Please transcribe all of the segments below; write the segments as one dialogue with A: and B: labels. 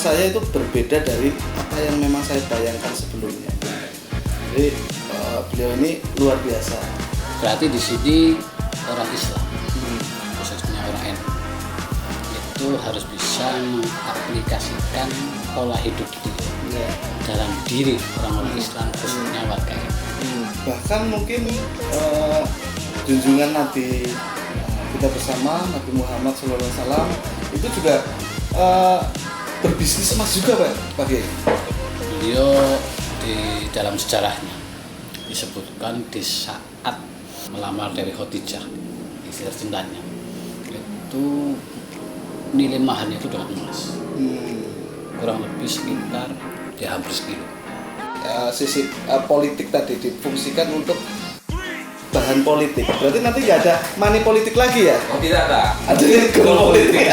A: saya itu berbeda dari apa yang memang saya bayangkan sebelumnya. Jadi beliau ini luar biasa.
B: Berarti di sini orang Islam, khususnya orang NU, itu harus bisa mengaplikasikan pola hidup itu dalam diri orang-orang Islam, khususnya warga NU.
A: Bahkan mungkin junjungan Nabi kita bersama, Nabi Muhammad SAW itu juga berbisnis emas juga Pak Kiai.
B: Beliau di dalam sejarahnya disebutkan di saat melamar Dewi Khadijah, istri tercintanya, itu nilai maharnya itu dengan emas, kurang lebih sekitar hampir sekilo.
A: Sisi politik tadi difungsikan untuk bahan politik. Berarti nanti nggak ada money politik lagi ya?
C: Oh, tidak ada.
A: Ada goal politik.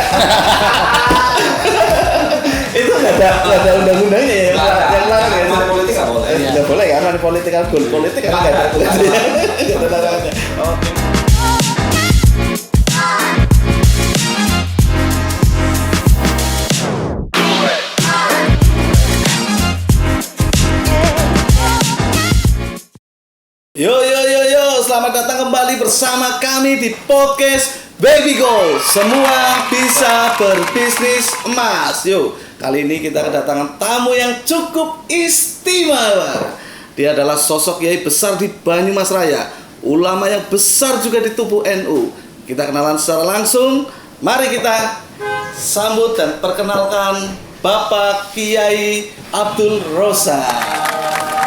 A: Itu nggak ada undang-undangnya ya? Yang larang ya?
C: Money politik nggak boleh.
A: Nggak boleh kan? Money politik kan goal politik kan nggak ada. Nggak ada larangannya. Oke. Yo, selamat datang kembali bersama kami di podcast Baby Goal. Semua bisa berbisnis emas. Yo, kali ini kita kedatangan tamu yang cukup istimewa. Dia adalah sosok kiai besar di Banyumas Raya, ulama yang besar juga di tubuh NU. Kita kenalan secara langsung. Mari kita sambut dan perkenalkan Bapak Kiai Abdul Rosa.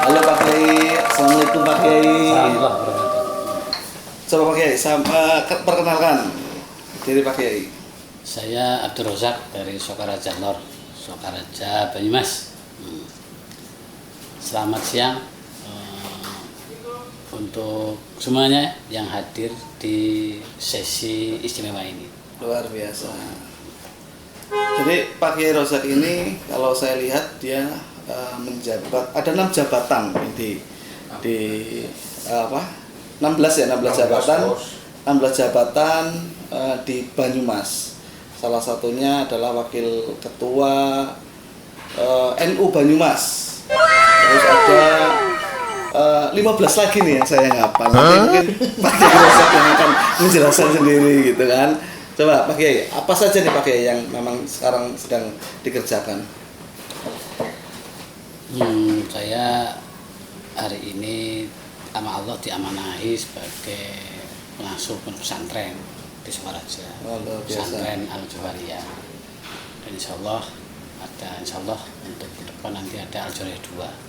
A: Halo Pak Kiai, Assalamualaikum Pak Kiai. Coba Pak Kiai, perkenalkan diri Pak Kiai.
B: Saya Abdul Rozak dari Sokaraja Lor, Sokaraja Banyumas. Selamat siang untuk semuanya yang hadir di sesi istimewa ini.
A: Luar biasa. Jadi Pak Kiai Rozak ini kalau saya lihat dia menjabat, ada 6 jabatan di 16 jabatan 16 jabatan di Banyumas. Salah satunya adalah wakil ketua NU Banyumas. Terus ada 15 lagi nih yang saya ngapal. Mungkin Pak Kiai Rozak yang akan menjelaskan sendiri gitu kan. Coba Pak Kiai, apa saja nih Pak Kiai yang memang sekarang sedang dikerjakan?
B: Saya hari ini sama Allah diamanahi sebagai pengasuh pesantren di Sokaraja, pesantren Al-Jawariyah. Dan insya Allah untuk ke depan nanti ada Al-Jawariyah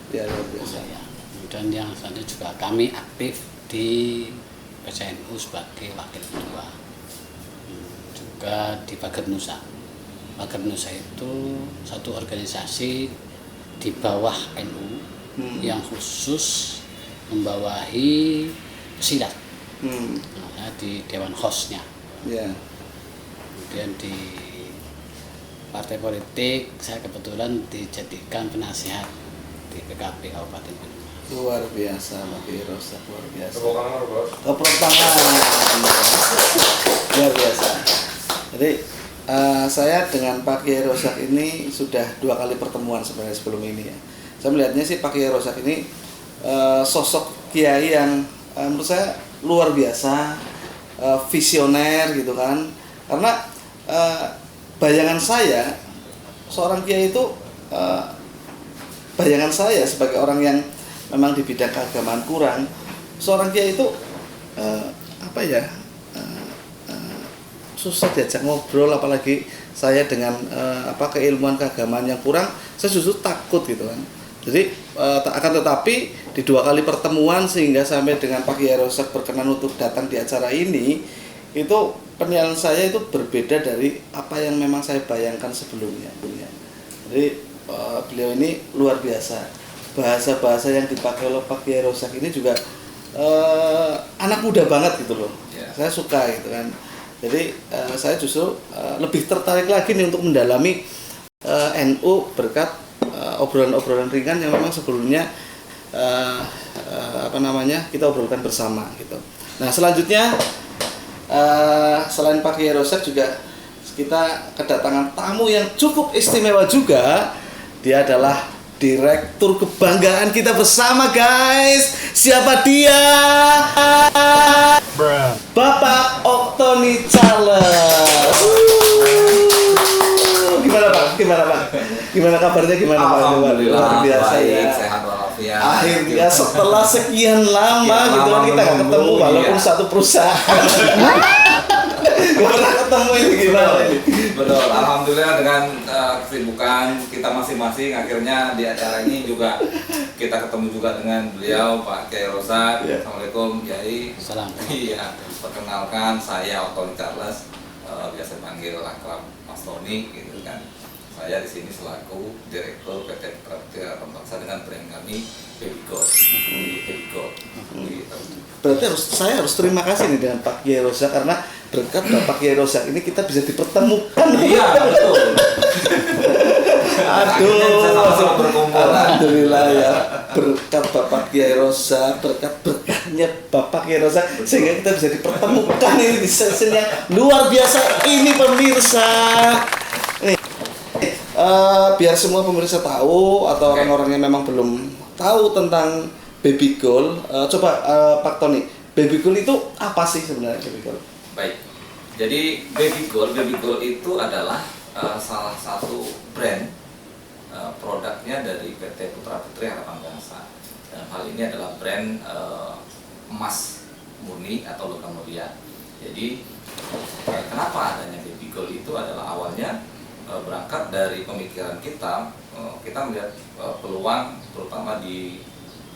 B: 2.
A: Ya, luar biasa.
B: Dan yang selanjutnya juga kami aktif di PCNU sebagai wakil ketua, juga di Pagar Nusa. Pagar Nusa itu satu organisasi di bawah NU yang khusus membawahi silat. Di Dewan Hosnya.
A: Yeah.
B: Kemudian di partai politik saya kebetulan dijadikan penasihat di PKB Kabupaten Banyumas.
A: Luar biasa Pak Kiai Rozak, luar biasa.
C: Tepuk
A: tangan. Luar biasa. Jadi saya dengan Pak Kiai Rozak ini sudah 2 kali pertemuan sebenarnya sebelum ini ya. Saya melihatnya sih Pak Kiai Rozak ini sosok kiai yang menurut saya luar biasa, visioner gitu kan. Karena bayangan saya seorang kiai itu bayangan saya sebagai orang yang memang di bidang keagamaan kurang, seorang kiai itu susah diajak ngobrol, apalagi saya dengan keilmuan keagamaan yang kurang, saya justru takut gitu kan. Jadi akan tetapi di 2 kali pertemuan sehingga sampai dengan Pak Kiai Rozak berkenan untuk datang di acara ini, itu penilaian saya itu berbeda dari apa yang memang saya bayangkan sebelumnya. Jadi beliau ini luar biasa. Bahasa-bahasa yang dipakai oleh Pak Kiai Rozak ini juga anak muda banget gitu loh. Saya suka gitu kan. Jadi saya justru lebih tertarik lagi nih untuk mendalami NU berkat obrolan-obrolan ringan yang memang sebelumnya kita obrolkan bersama gitu. Nah selanjutnya selain Pak Kiai Rozak juga kita kedatangan tamu yang cukup istimewa juga. Dia adalah direktur kebanggaan kita bersama, guys. Siapa dia? Bapak Oktoni Charles. Gimana Pak? Gimana kabarnya? Gimana Pak?
C: Alhamdulillah,
A: Luar biasa
C: baik,
A: ya.
C: sehat walafiat.
A: Akhirnya setelah sekian lama
C: Ya,
A: gitu kan
C: lama
A: kita nggak
C: menunggu,
A: ketemu walaupun
C: iya.
A: satu perusahaan. Gak pernah ketemu ini gimana ini?
C: Betul, alhamdulillah dengan kesibukan kita masing-masing akhirnya di acara ini juga kita ketemu juga dengan beliau Pak Kiai Rosak.
A: Iya.
C: Assalamualaikum Kiai.
B: Salam.
C: Iya, perkenalkan saya Oktoni Charles, biasa panggil akrab Mas Tony gitu kan. Saya di sini selaku Direktur PT Putra Putri Harapan Bangsa dengan brand kami Baby Gold. Baby Gold. Gitu.
A: Berarti saya harus terima kasih nih dengan Pak Kiai Rosak karena berkat Bapak Kiai Rosak ini kita bisa dipertemukan.
C: Iya, betul.
A: Aduh,
C: Akhirnya bisa sama-sama berkumpul.
A: alhamdulillah ya, berkat Bapak Kiai Rosak, berkatnya Bapak Kiai Rosak sehingga kita bisa dipertemukan ini di sesi yang luar biasa ini pemirsa. Nih, biar semua pemirsa tahu atau
C: Oke.
A: orang-orang yang memang belum tahu tentang Baby Gold, coba Pak Tony, Baby Gold itu apa sih sebenarnya Baby Gold?
C: Baik, jadi Baby Gold itu adalah salah satu brand produknya dari PT Putra Putri Harapan Bangsa. Dan hal ini adalah brand emas murni atau logam mulia. Jadi kenapa adanya Baby Gold itu adalah awalnya berangkat dari pemikiran kita, kita melihat peluang terutama di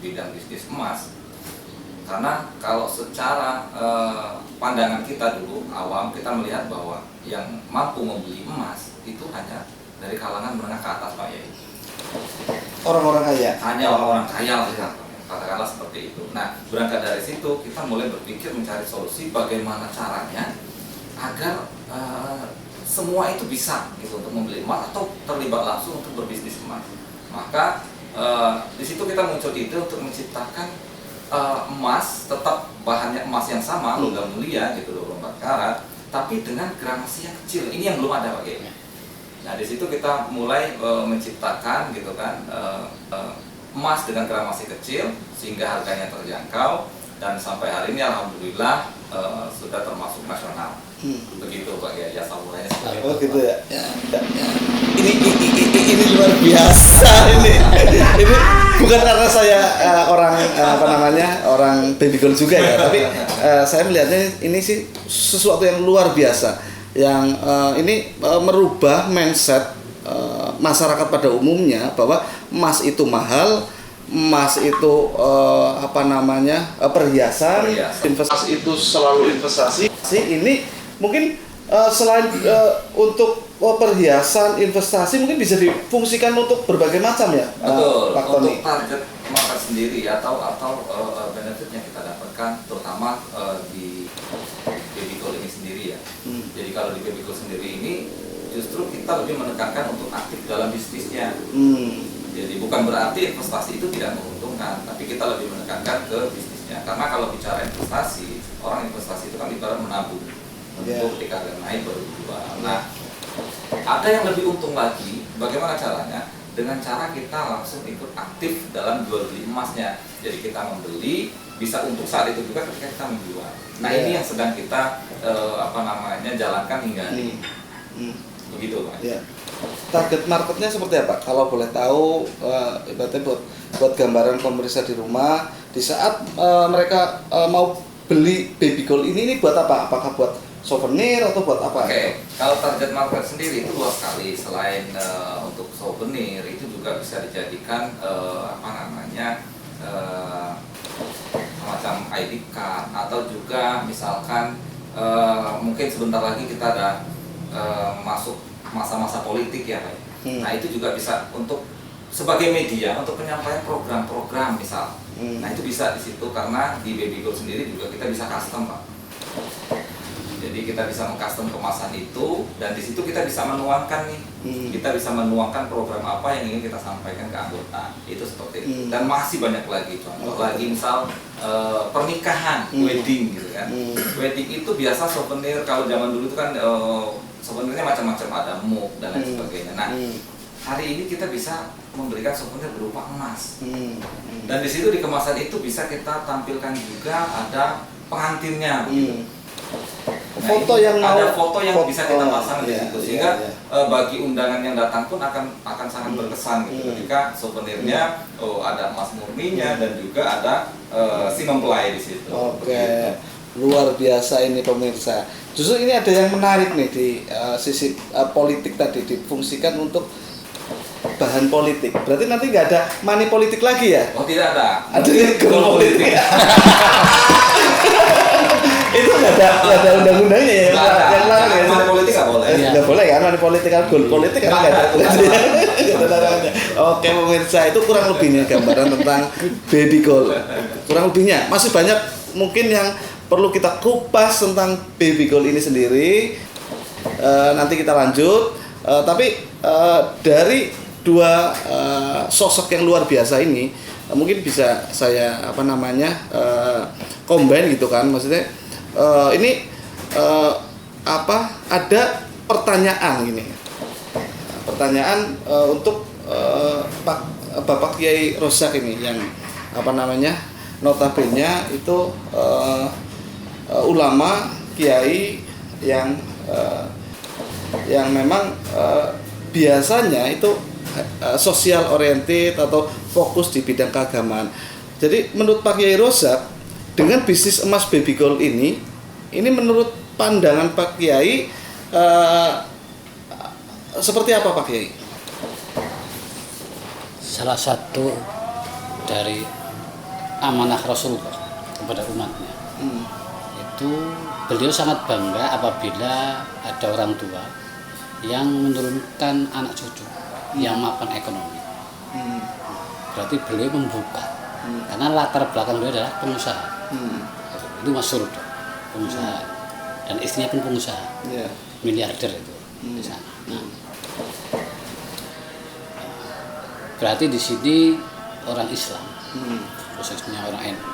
C: bidang bisnis emas. Karena kalau secara pandangan kita dulu awam, kita melihat bahwa yang mampu membeli emas itu hanya dari kalangan menengah ke atas, Pak Yai.
A: Orang-orang kaya.
C: Hanya orang-orang kaya lah, katakanlah seperti itu. Nah, berangkat dari situ kita mulai berpikir mencari solusi bagaimana caranya agar semua itu bisa gitu untuk membeli emas atau terlibat langsung untuk berbisnis emas. Maka di situ kita muncul ide untuk menciptakan emas, tetap bahannya emas yang sama, logam mulia gitu, 24 karat, tapi dengan gramasi yang kecil. Ini yang belum ada Pak Kiai. Nah, di situ kita mulai menciptakan gitu kan emas dengan gramasi kecil sehingga harganya terjangkau dan sampai hari ini alhamdulillah sudah termasuk nasional. Begitu Pak Kiai, ya mulainya seperti itu.
A: Oh gitu ya. Ini luar biasa ini. Ini bukan karena saya orang orang Baby Gold juga ya, tapi saya melihatnya ini sih sesuatu yang luar biasa yang ini merubah mindset masyarakat pada umumnya bahwa emas itu mahal, emas itu perhiasan, investasi itu selalu investasi. Ini mungkin selain untuk perhiasan, investasi mungkin bisa difungsikan untuk berbagai macam ya.
C: Betul.
A: Pak Tony.
C: Untuk target market sendiri atau benefit yang kita dapatkan terutama di Baby Gold ini sendiri ya. Jadi kalau di Baby Gold sendiri ini justru kita lebih menekankan untuk aktif dalam bisnisnya. Jadi bukan berarti investasi itu tidak menguntungkan, tapi kita lebih menekankan ke bisnisnya. Karena kalau bicara investasi, orang investasi itu kan ibarat menabung. Untuk ketika harga naik baru jual. Nah, ada yang lebih untung lagi. Bagaimana caranya? Dengan cara kita langsung ikut aktif dalam jual beli emasnya. Jadi kita membeli, bisa untuk saat itu juga ketika kita menjual. Nah, ini yang sedang kita jalankan hingga hari ini. Begitu Pak.
A: Ya. Target marketnya seperti apa? Kalau boleh tahu, ibaratnya buat gambaran pemirsa di rumah, di saat mereka mau beli Baby Gold ini buat apa? Apakah buat souvenir atau buat apa?
C: Oke, kalau target market sendiri itu luas sekali. Selain untuk souvenir, itu juga bisa dijadikan semacam ID card atau juga misalkan mungkin sebentar lagi kita ada masuk masa-masa politik ya, Pak. Nah, itu juga bisa untuk sebagai media untuk penyampaian program-program misal. Nah, itu bisa di situ karena di Baby Gold sendiri juga kita bisa custom, Pak. Jadi kita bisa mengcustom kemasan itu dan di situ kita bisa menuangkan nih, kita bisa menuangkan program apa yang ingin kita sampaikan ke anggota. Itu seperti itu. Dan masih banyak lagi contoh lagi misal pernikahan, wedding gitu kan. Wedding itu biasa souvenir kalau zaman dulu itu kan sebenarnya macam-macam, ada MUK dan lain sebagainya. Nah, hari ini kita bisa memberikan souvenir berupa emas. Dan di situ di kemasan itu bisa kita tampilkan juga ada pengantinnya. Nah,
A: foto yang
C: ada foto yang bisa kita pasang di situ, sehingga bagi undangan yang datang pun akan sangat berkesan gitu. Ketika souvenirnya ada emas murninya dan juga ada si mempelai di situ.
A: Oke, luar biasa ini pemirsa. Justru ini ada yang menarik nih di sisi politik tadi, difungsikan untuk bahan politik. Berarti nanti nggak ada money politik lagi ya?
C: Oh, tidak ada.
A: Ada goal politik. Itu nggak ada undang-undangnya ya? Yang larang ya?
C: Money politik nggak boleh.
A: Nggak boleh kan? Money politik kan goal politik kan nggak ada larangannya. Oke pemirsa, itu kurang lebihnya gambaran tentang baby goal. Kurang lebihnya masih banyak mungkin yang perlu kita kupas tentang baby goal ini sendiri. Nanti kita lanjut. Tapi dari dua sosok yang luar biasa ini mungkin bisa saya combine gitu kan, maksudnya ini ada pertanyaan gini, pertanyaan untuk Bapak Kiai Rozak ini yang notabene itu ulama kiai yang memang biasanya itu sosial oriented atau fokus di bidang keagamaan. Jadi menurut Pak Kiai Rozak, dengan bisnis emas baby gold ini menurut pandangan Pak Kiai seperti apa Pak Kiai?
B: Salah satu dari amanah Rasulullah kepada umatnya, itu beliau sangat bangga apabila ada orang tua yang menurunkan anak cucu yang mapan ekonomi. Berarti beliau membuka, karena latar belakang beliau adalah pengusaha. Itu masyhur pengusaha, dan istrinya pun pengusaha, miliarder itu di sana. Nah, berarti di sini orang Islam, khususnya orang NU,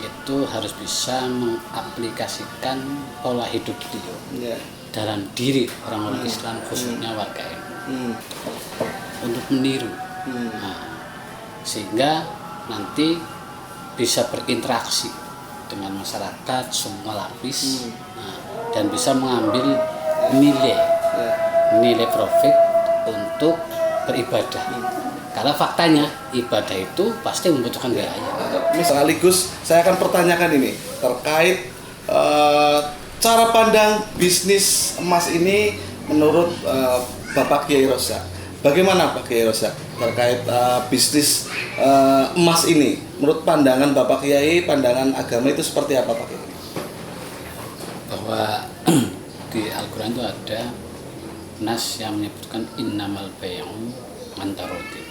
B: itu harus bisa mengaplikasikan pola hidup beliau dalam diri orang-orang Islam, khususnya warga NU, untuk meniru, sehingga nanti bisa berinteraksi dengan masyarakat semua lapis, dan bisa mengambil nilai profit untuk beribadah. Karena faktanya ibadah itu pasti membutuhkan biaya.
A: Sekaligus saya akan pertanyakan ini terkait cara pandang bisnis emas ini menurut Bapak Kiai Rozak. Bagaimana Pak Kiai Rozak terkait bisnis emas ini? Menurut pandangan Bapak Kiai, pandangan agama itu seperti apa Pak Kiai?
B: Bahwa di Al-Quran itu ada nas yang menyebutkan innamal bay'u mantaroti,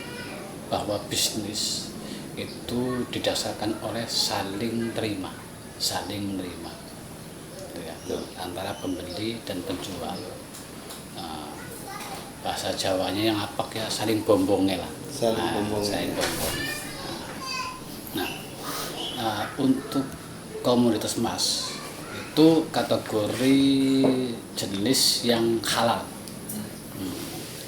B: bahwa bisnis itu didasarkan oleh saling terima, saling menerima, antara pembeli dan penjual. Bahasa Jawanya yang apak ya, saling bombongnya lah. Saling bombong. Untuk komoditas emas itu kategori jenis yang halal,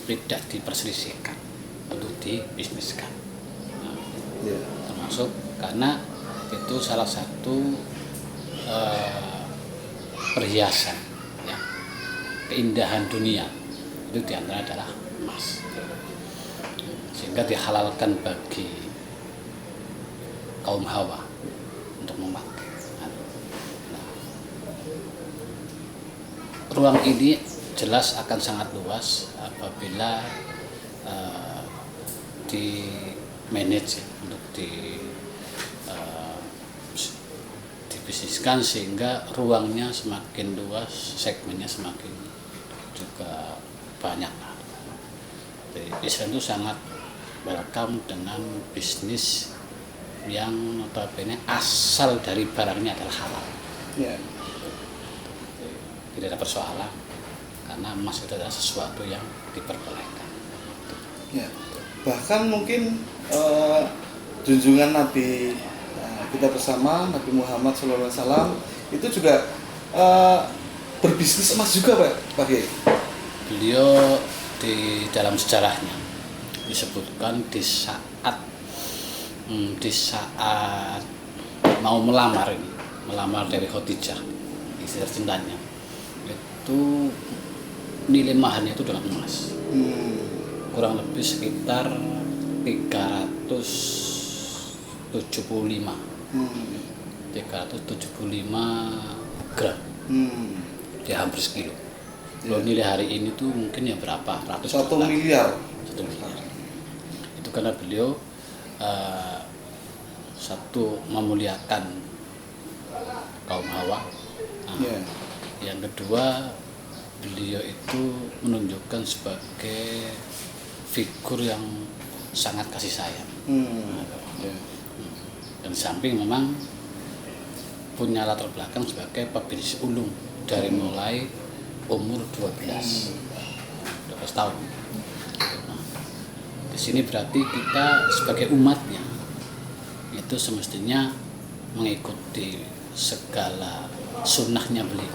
B: tidak diperselisihkan untuk dibisniskan. Termasuk karena itu salah satu perhiasan, ya, keindahan dunia. Itu diantara adalah emas, sehingga dihalalkan bagi kaum hawa untuk memakai. Ruang ini jelas akan sangat luas apabila di manage untuk dibisniskan, sehingga ruangnya semakin luas, segmennya semakin juga banyak. Jadi Islam itu sangat welcome dengan bisnis yang notabene asal dari barangnya adalah halal. Tidak ada persoalan, karena emas itu adalah sesuatu yang diperbolehkan.
A: Bahkan mungkin junjungan Nabi kita bersama, Nabi Muhammad SAW itu juga berbisnis emas juga Pak Kiai?
B: Beliau di dalam sejarahnya disebutkan di saat mau melamar Dewi Khadijah, istri tercintanya, itu nilai maharnya itu dengan emas, kurang lebih sekitar 375 gram, dia hampir sekilo. Kalau nilai hari ini tuh mungkin ya berapa ratus
A: 1 miliar.
B: 1 miliar. Itu karena beliau satu memuliakan kaum hawa. Yang kedua, beliau itu menunjukkan sebagai figur yang sangat kasih sayang. Dan di samping memang punya latar belakang sebagai pebisnis ulung dari mulai umur 12 tahun. Nah, di sini berarti kita sebagai umatnya itu semestinya mengikuti segala sunnahnya beliau.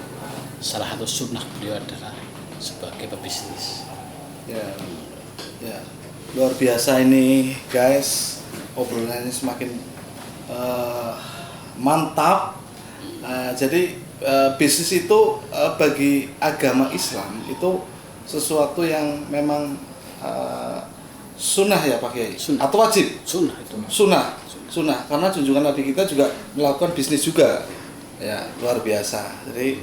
B: Salah satu sunnah beliau adalah sebagai pebisnis.
A: Ya, luar biasa ini guys, obrolannya semakin mantap. Jadi bisnis itu bagi agama Islam itu sesuatu yang memang sunnah ya Pak Kiai, atau wajib?
B: Sunnah itu.
A: Sunnah, karena junjungan Nabi kita juga melakukan bisnis juga, ya luar biasa. Jadi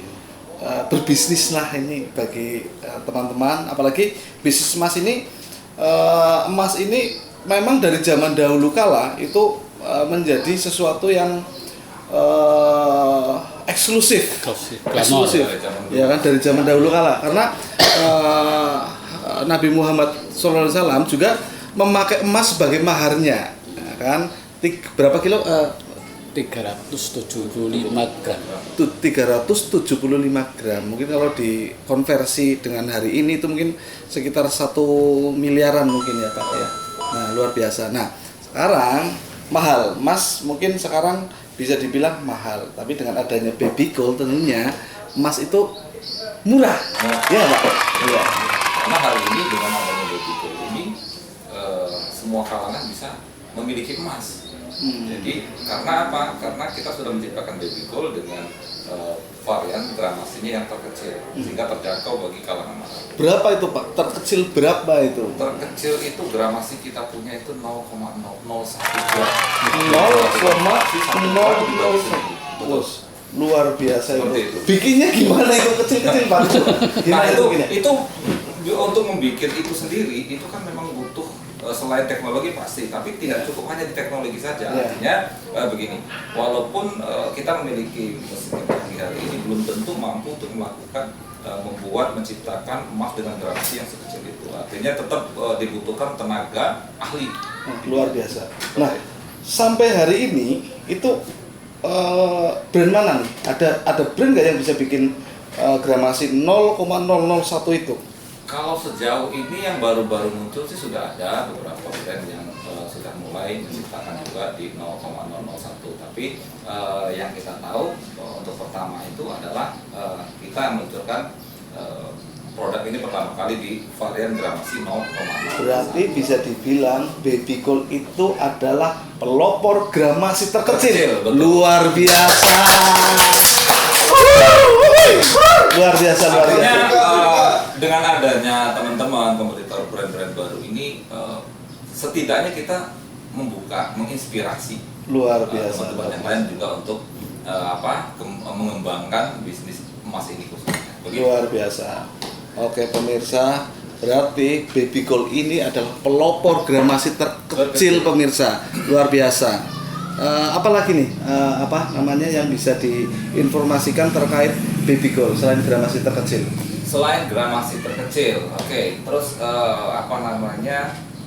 A: berbisnislah ini bagi teman-teman, apalagi bisnis emas ini. Emas ini memang dari zaman dahulu kala itu menjadi sesuatu yang eksklusif, ya kan, dari zaman dahulu kala, karena Nabi Muhammad SAW juga memakai emas sebagai maharnya, ya kan, berapa kilo?
B: 375 gram.
A: 375 gram. Mungkin kalau dikonversi dengan hari ini itu mungkin sekitar 1 miliaran mungkin ya Pak ya. Nah, luar biasa. Nah, sekarang mahal. Emas mungkin sekarang bisa dibilang mahal, tapi dengan adanya baby gold tentunya emas itu murah. Ya Pak. Iya.
C: Karena hari ini dengan adanya baby gold ini semua kalangan bisa memiliki emas. Jadi karena apa? Karena kita sudah menciptakan baby gold dengan varian gramasinya yang terkecil, sehingga terjangkau bagi kalangan manapun.
A: Berapa itu Pak? Terkecil berapa itu?
C: Terkecil itu gramasi kita punya itu 0,001 gram.
A: 0,001. Luar biasa itu. Bikinnya gimana itu kecil-kecil Pak?
C: Nah itu untuk membuat itu sendiri itu kan memang butuh selain teknologi pasti, tapi tidak cukup hanya di teknologi saja. Artinya begini, walaupun kita memiliki mesin pagi hari ini belum tentu mampu untuk melakukan menciptakan emas dengan gramasi yang sekecil itu. Artinya tetap dibutuhkan tenaga ahli.
A: Luar biasa. Nah, sampai hari ini itu brand mana nih? Ada brand nggak yang bisa bikin gramasi 0,001 itu?
C: Kalau sejauh ini yang baru-baru muncul sih sudah ada beberapa brand yang sudah mulai menciptakan juga di 0,001. Tapi yang kita tahu untuk pertama itu adalah kita meluncurkan produk ini pertama kali di varian gramasi 0,0.
A: Berarti bisa dibilang baby gold itu adalah pelopor gramasi terkecil. Luar biasa. Luar biasa.
C: Dengan adanya teman-teman kompetitor brand-brand baru ini, setidaknya kita menginspirasi
A: luar biasa
C: teman-teman yang lain juga untuk mengembangkan bisnis emas ini khususnya.
A: Luar biasa. Oke pemirsa, berarti baby gold ini adalah pelopor gramasi terkecil pemirsa. Luar biasa. Apalagi nih yang bisa diinformasikan terkait baby gold selain gramasi terkecil?
C: Selain gramasi terkecil, oke. Terus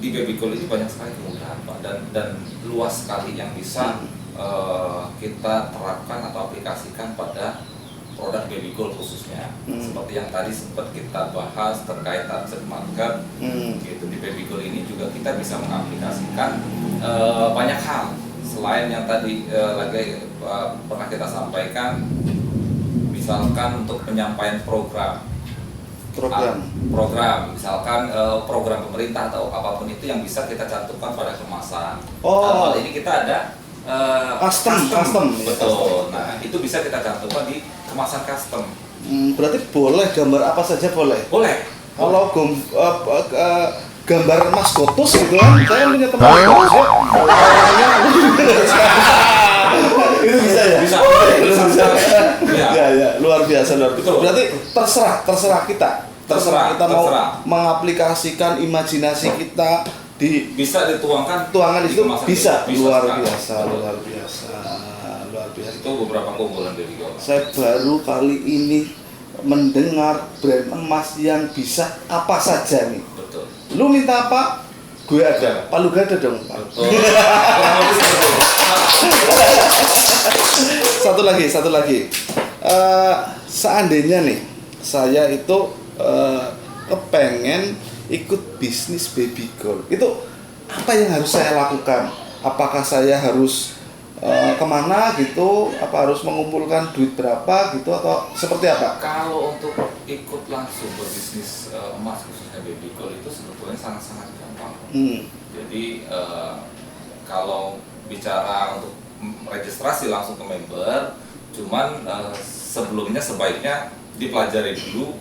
C: di baby gold ini banyak sekali kemudahan Pak, dan luas sekali yang bisa kita terapkan atau aplikasikan pada produk baby gold khususnya. Seperti yang tadi sempat kita bahas terkait target market, gitu. Di baby gold ini juga kita bisa mengaplikasikan banyak hal selain yang tadi pernah kita sampaikan. misalkan untuk penyampaian program, misalkan program pemerintah atau apapun itu yang bisa kita cantumkan pada kemasan. Dalam hal ini kita ada
A: custom.
C: Betul. Nah, itu bisa kita cantumkan di kemasan custom.
A: Berarti boleh gambar apa saja boleh?
C: Boleh.
A: Kalau gambar Mas Gotus gitu kan, saya punya teman Gotus itu bisa ya?
C: Bisa.
A: Ya, luar biasa.
C: Betul.
A: Berarti terserah kita
C: Terserah.
A: mau mengaplikasikan imajinasi kita
C: Bisa dituangkan
A: di situ, bisa. Luar
C: sekali.
A: biasa.
C: Itu beberapa keunggulan dari Gola.
A: Saya baru kali ini mendengar brand emas yang bisa apa saja nih.
C: Betul.
A: Lu minta apa? Gue ada. Palu gada dong, Pak.
C: Betul. Kurang lebih seperti itu.
A: Satu lagi. Seandainya nih saya itu kepengen ikut bisnis baby girl, itu apa yang harus saya lakukan? Apakah saya harus kemana gitu? Apa harus mengumpulkan duit berapa gitu atau seperti apa?
C: Kalau untuk ikut langsung berbisnis emas khususnya baby girl itu sebetulnya sangat-sangat gampang. Jadi kalau bicara untuk registrasi langsung ke member, cuman sebelumnya sebaiknya dipelajari dulu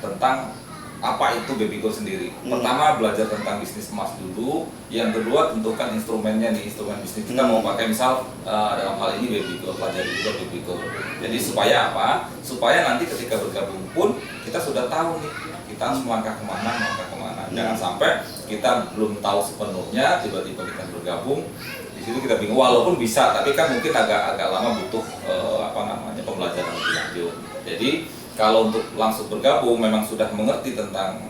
C: tentang apa itu baby girl sendiri. Pertama belajar tentang bisnis emas dulu. Yang kedua tentukan instrumennya nih, instrumen bisnis kita mau pakai, misal dalam hal ini baby girl, pelajari juga baby girl. Jadi supaya apa? Supaya nanti ketika bergabung pun kita sudah tahu nih kita harus melangkah kemana. Jangan sampai kita belum tahu sepenuhnya tiba-tiba kita bergabung di situ kita bingung. Walaupun bisa, tapi kan mungkin agak lama butuh pembelajaran lebih lanjut. Jadi kalau untuk langsung bergabung memang sudah mengerti tentang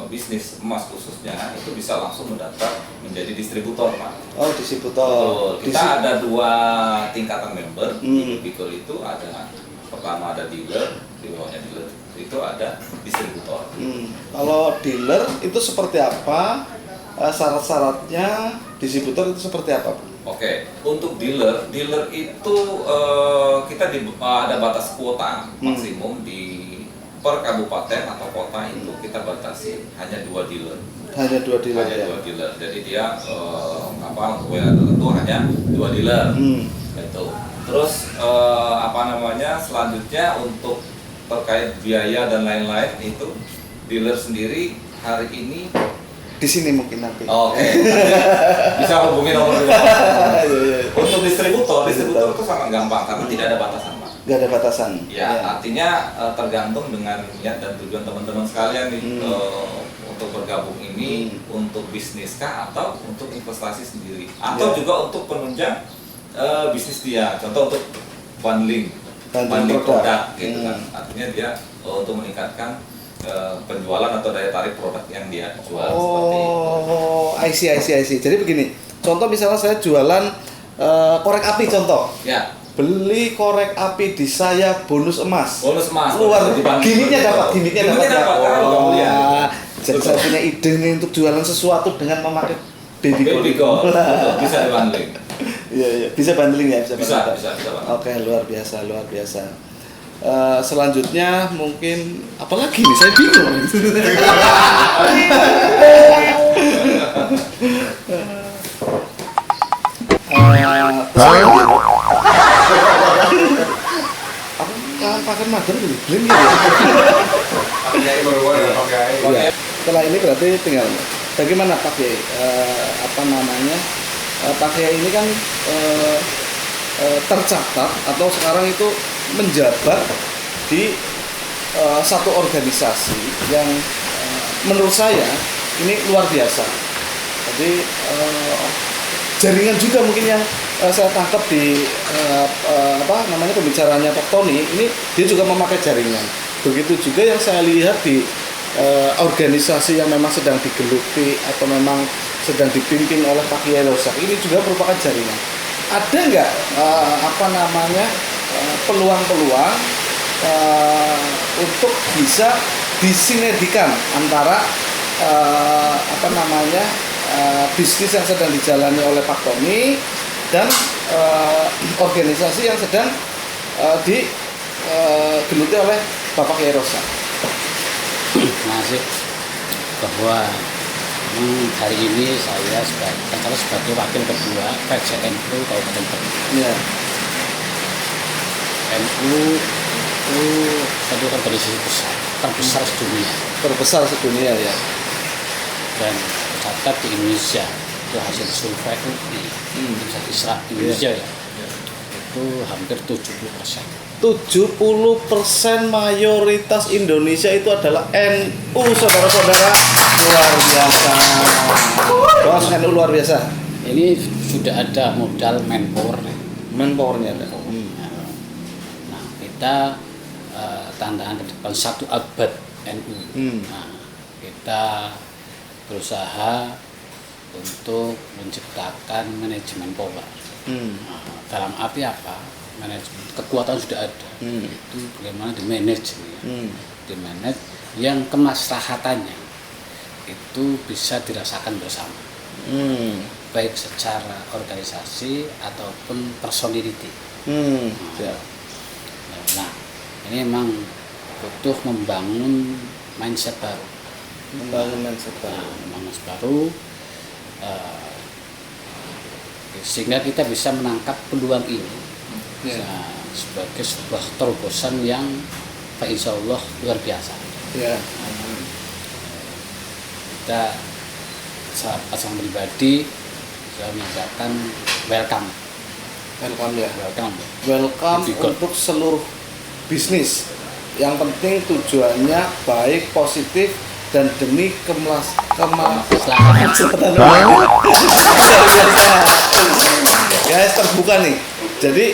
C: bisnis emas khususnya, itu bisa langsung mendaftar menjadi distributor, Pak.
A: Oh, distributor.
C: Kita ada 2 tingkatan member di baby girl itu. Ada pertama ada dealer, di bawahnya dealer itu ada distributor.
A: Kalau dealer itu seperti apa? Syarat-syaratnya distributor itu seperti apa, Bu?
C: Oke, untuk dealer itu kita ada batas kuota maksimum di per kabupaten atau kota itu kita batasi hanya 2 dealer.
A: Hanya 2 dealer.
C: Jadi dia untuk wilayah tertentu hanya 2 dealer. Itu. Terus selanjutnya untuk terkait biaya dan lain-lain itu dealer sendiri hari ini
A: di sini mungkin nanti.
C: Oke. Bisa hubungi nomor 2. Untuk distributor itu sangat gampang karena tidak ada batasan, Pak.
A: Nggak ada batasan.
C: Ya, artinya tergantung dengan niat dan tujuan teman-teman sekalian nih untuk bergabung ini untuk bisnis kah atau untuk investasi sendiri atau juga untuk penunjang bisnis dia. Contoh untuk bundling produk gitu kan. Artinya dia untuk meningkatkan penjualan atau daya tarik produk yang dia jual. Seperti itu.
A: I see. Jadi begini, contoh misalnya saya jualan korek api contoh.
C: Ya.
A: Beli korek api di saya bonus emas.
C: Luar
A: gimmicknya dapat. Jadi
C: Betul.
A: saya punya ide nih untuk jualan sesuatu dengan memakai baby
C: gold. Bisa dibundling.
A: Iya, bisa bundling ya,
C: Bisa.
A: Oke, luar biasa. Selanjutnya mungkin apalagi nih, saya bingung. Aku pakai magang dulu, bling gitu. Ya. Setelah ini berarti tinggal bagaimana Pak Kiai? Pak Kiai ini kan tercatat atau sekarang itu menjabat di satu organisasi yang menurut saya ini luar biasa. Jadi jaringan juga mungkin yang saya tangkap di pembicaranya Pak Tony ini, dia juga memakai jaringan. Begitu juga yang saya lihat di organisasi yang memang sedang digeluti atau memang sedang dipimpin oleh Pak Kiai Rosak, ini juga merupakan jaringan. Ada nggak peluang-peluang untuk bisa disinergikan antara bisnis yang sedang dijalani oleh Pak Tony dan organisasi yang sedang digeluti oleh Bapak Kiai Rosa?
B: Masih bahwa hari ini saya sebagai wakil ketua PCNU Kabupaten Tebo.
A: Iya.
B: NU itu satu organisasi besar, terbesar sedunia,
A: Terbesar sedunia ya.
B: dan tercatat di Indonesia itu hasil survei UI Universitas Islam Indonesia ya, itu hampir 70%.
A: 70% mayoritas Indonesia itu adalah NU, saudara-saudara. Luar biasa. Wah, NU luar biasa.
B: Ini sudah ada modal manpower nih.
A: Manpowernya ada.
B: Nah, kita tantangan ke depan 1 abad NU. Nah, kita berusaha untuk menciptakan manajemen power. Nah, dalam arti apa? Manajemen kekuatan sudah ada. Itu bagaimana di-manage ya. Di-manage yang kemaslahatannya itu bisa dirasakan bersama. Baik secara organisasi ataupun personality. Nah, ini memang butuh membangun mindset baru. Membangun mindset baru, sehingga kita bisa menangkap peluang ini sebagai sebuah terobosan yang insya Allah luar biasa. Kita pasang pribadi saya mengucapkan welcome
A: untuk seluruh bisnis. Yang penting tujuannya baik, positif, dan demi kemaslahatan. Guys, terbuka nih. Jadi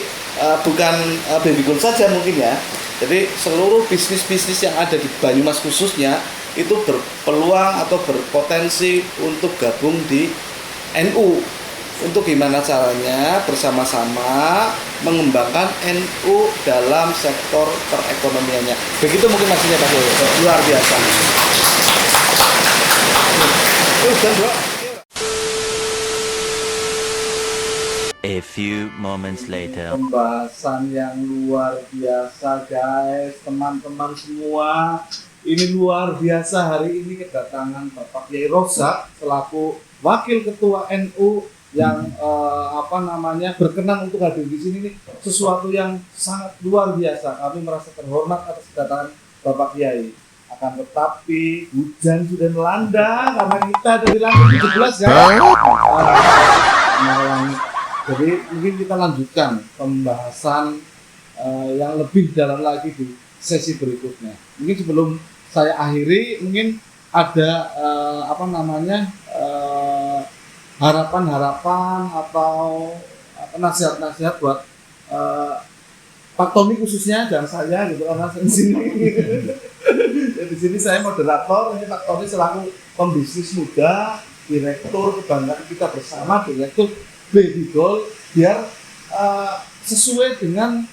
A: bukan Baby Gold saja mungkin ya. Jadi seluruh bisnis-bisnis yang ada di Banyumas khususnya itu berpeluang atau berpotensi untuk gabung di NU. Untuk gimana caranya bersama-sama mengembangkan NU dalam sektor perekonomiannya. Begitu mungkin maksudnya Pak Yoyo. Luar biasa.
D: A few moments later.
A: Pembahasan yang luar biasa guys, teman-teman semua. Ini luar biasa, hari ini kedatangan Bapak Kiai Rosa selaku Wakil Ketua NU yang berkenan untuk hadir di sini. Nih sesuatu yang sangat luar biasa. Kami merasa terhormat atas kedatangan Bapak Kiai. Akan tetapi hujan sudah melanda karena kita dari lantai 17 ya. Jadi mungkin kita lanjutkan pembahasan yang lebih dalam lagi di sesi berikutnya. Mungkin sebelum saya akhiri, mungkin ada harapan-harapan atau nasihat-nasihat buat Pak Tommy khususnya, dan saya gitu karena di sini. Di sini saya moderator, ini Pak Tommy selaku pembisnis muda, direktur kebanggaan kita bersama, direktur Baby Gold, biar sesuai dengan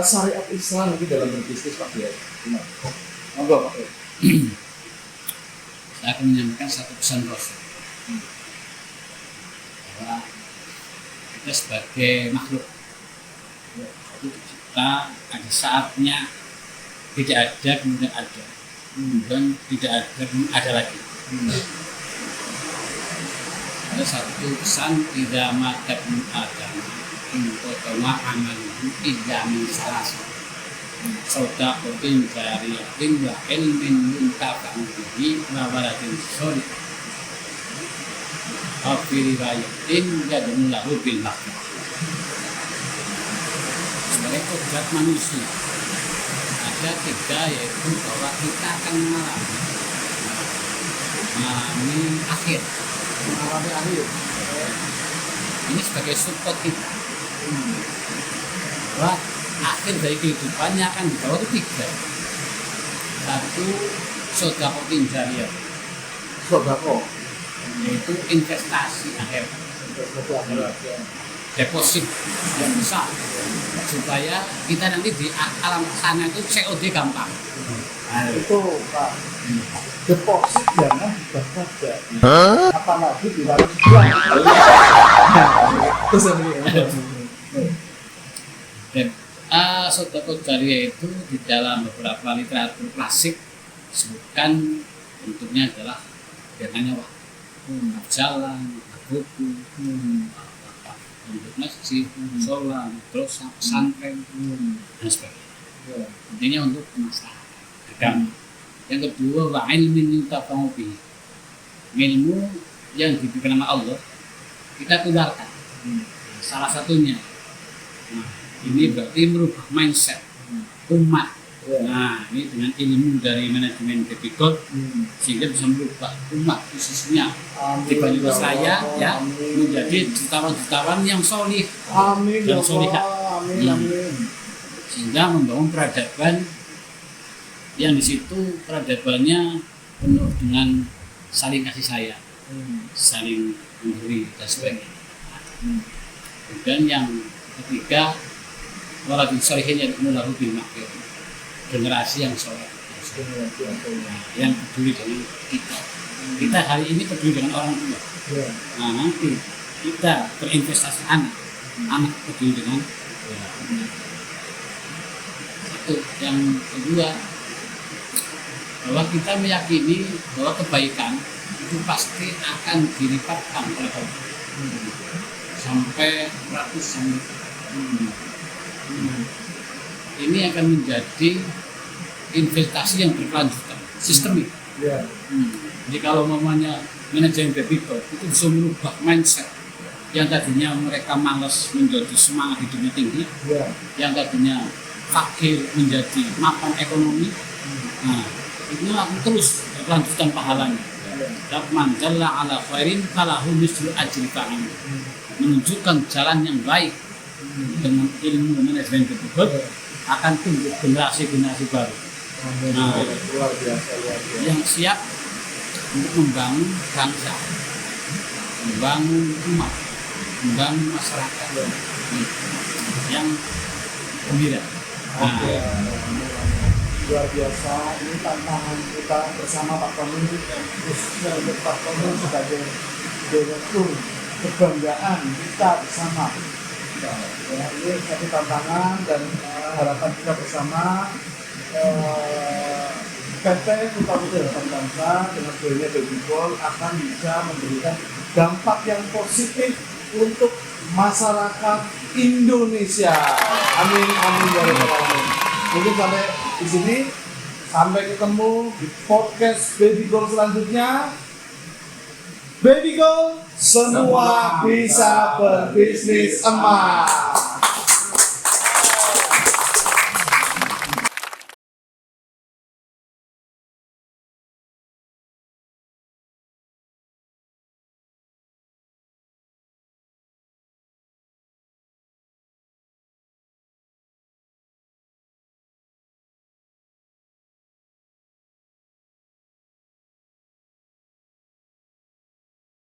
A: syariat Islam itu dalam berbisnis Pak Kiai. Monggo Pak Kiai.
B: Saya akan menyampaikan satu pesan Rasul bahwa kita sebagai makhluk itu kita ada saatnya tidak ada, kemudian ada, kemudian tidak ada, kemudian ada lagi. Ada satu pesan, tidak mata pun ada ingkotoma amaluhu illa min salasa sadaqatin jariyatin wa ilmin yuntafa'u bihi wa waladin sholih wa fi riwayatin yad'u lahu bil maghfirah. Sebagai kodrat manusia ada 3, yaitu bahwa kita akan mengalami akhir. Ini sebagai support kita bahwa akhir dari kehidupannya akan dibawa ke 3. 1, sedekah jariyah, yaitu investasi akhir, deposit yang besar supaya kita nanti di alam sana itu COD gampang.
A: Itu Pak, deposit jangan dibahas saja, apalagi di dalam
B: Sedekah jariyah itu di dalam beberapa literatur klasik disebutkan bentuknya adalah biasanya jalan, buku, bentuk masjid, sholat, terus pesantren, dan sebagainya. Intinya untuk kemaslahatan agama. Yang kedua, wa ilmin yutafa'u bihi. Ilmu yang diberikan sama Allah kita tularkan. Salah satunya. Nah, ini berarti merubah mindset umat. Nah, ini dengan ilmu dari manajemen Baby Gold sehingga bisa merubah umat khususnya di Banyuwangi ya menjadi jutawan-jutawan yang solih dan solihah. Sehingga membangun peradaban yang di situ peradabannya penuh dengan saling kasih sayang, saling memberi dan sebagainya. Kemudian yang ketiga, waladun sholihin yad'ulahu bil maghfirah, generasi yang soleh, yang peduli dengan kita. Kita hari ini peduli dengan orang tua. Nah, nanti kita berinvestasi anak peduli dengan satu. Yang kedua, bahwa kita meyakini bahwa kebaikan itu pasti akan dilipatkan oleh Allah sampai ratusan. Ini akan menjadi investasi yang berkelanjutan, sistemik. Jadi kalau namanya manajemen Baby Gold itu bisa merubah mindset yang tadinya mereka malas menjadi semangat hidupnya tinggi, yang tadinya fakir menjadi mapan ekonomi. Nah, itu akan terus berkelanjutan pahalanya. Man jalla ala khairin falahu mislu ajri fa'il. Menunjukkan jalan yang baik dengan ilmu manajemen Baby Gold akan tumbuh generasi-generasi baru. Nah, yang siap untuk membangun bangsa, membangun umat, membangun masyarakat yang gembira.
E: Luar biasa, ini tantangan kita bersama Pak Tony, khususnya untuk Pak Tony sebagai direktur, kebanggaan kita bersama. Ya, ini satu tantangan dan harapan kita bersama PT Putra Putri Harapan Bangsa dengan brandnya Baby Gold akan bisa memberikan dampak yang positif untuk masyarakat Indonesia. Amin, amin ya rabbal alamin. Mungkin sampai di sini, sampai ketemu di podcast Baby Gold selanjutnya. Baby Gold, semua bisa berbisnis emas.